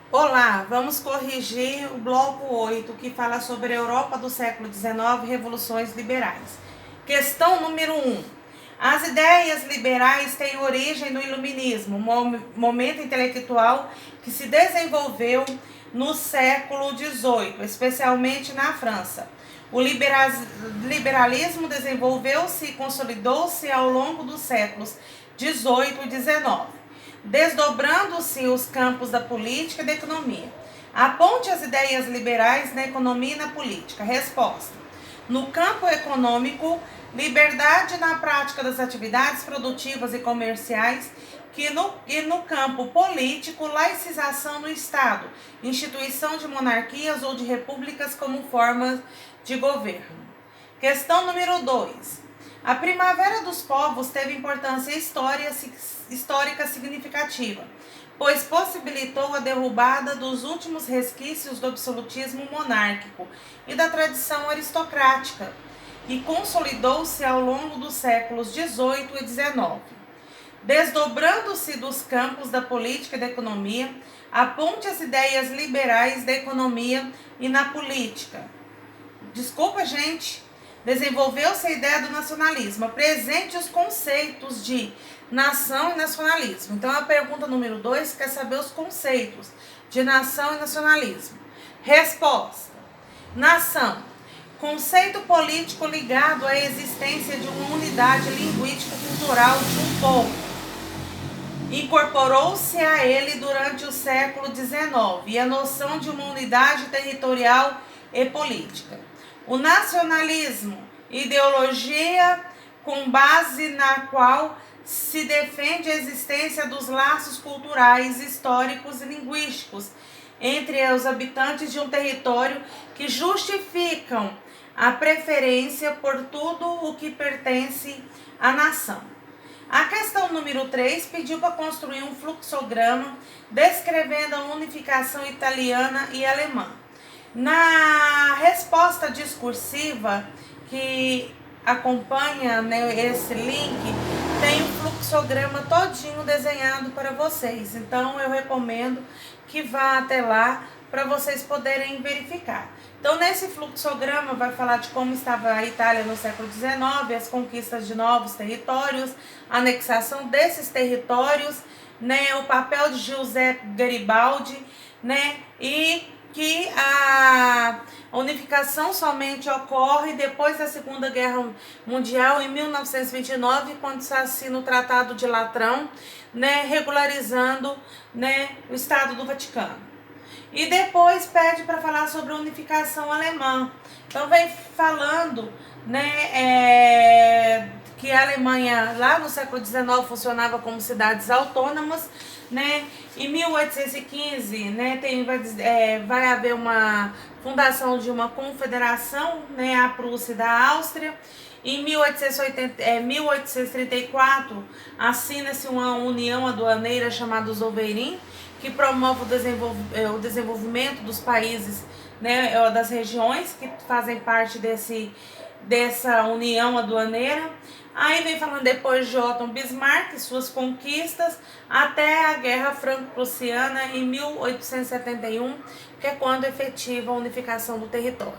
Olá, vamos corrigir o bloco 8, que fala sobre a Europa do século XIX e revoluções liberais. Questão número 1. As ideias liberais têm origem no Iluminismo, momento intelectual que se desenvolveu no século XVIII, especialmente na França. O liberalismo desenvolveu-se e consolidou-se ao longo dos séculos XVIII e XIX, desdobrando-se os campos da política e da economia. Aponte as ideias liberais na economia e na política. Resposta. No campo econômico, liberdade na prática das atividades produtivas e comerciais, e no campo político, laicização no Estado, instituição de monarquias ou de repúblicas como formas de governo. Questão número 2. A Primavera dos Povos teve importância histórica significativa, pois possibilitou a derrubada dos últimos resquícios do absolutismo monárquico e da tradição aristocrática, e consolidou-se ao longo dos séculos XVIII e XIX. Desdobrando-se dos campos da política e da economia, aponte as ideias liberais da economia e na política. Desculpa, gente. Desenvolveu-se a ideia do nacionalismo. Apresente os conceitos de nação e nacionalismo. Então, a pergunta número 2 quer saber os conceitos de nação e nacionalismo. Resposta. Nação. Conceito político ligado à existência de uma unidade linguístico-cultural de um povo. Incorporou-se a ele durante o século XIX e a noção de uma unidade territorial e política. O nacionalismo, ideologia com base na qual se defende a existência dos laços culturais, históricos e linguísticos entre os habitantes de um território que justificam a preferência por tudo o que pertence à nação. A questão número 3 pediu para construir um fluxograma descrevendo a unificação italiana e alemã. Na resposta discursiva que acompanha, né, esse link, tem um fluxograma todinho desenhado para vocês. Então, eu recomendo que vá até lá para vocês poderem verificar. Então, nesse fluxograma vai falar de como estava a Itália no século XIX, as conquistas de novos territórios, a anexação desses territórios, né, o papel de Giuseppe Garibaldi, né, e que a unificação somente ocorre depois da Segunda Guerra Mundial, em 1929, quando se assina o Tratado de Latrão, né, regularizando, né, o Estado do Vaticano. E depois pede para falar sobre a unificação alemã. Então vem falando, né, que a Alemanha lá no século XIX funcionava como cidades autônomas, né? Em 1815, né, vai haver uma fundação de uma confederação, né, a Prússia e da Áustria. Em 1834, assina-se uma união aduaneira chamada Zoverin, que promove o desenvolvimento dos países, né, das regiões que fazem parte dessa união aduaneira. Aí vem falando depois de Otto Bismarck, suas conquistas, até a Guerra Franco-Prussiana em 1871, que é quando efetiva a unificação do território.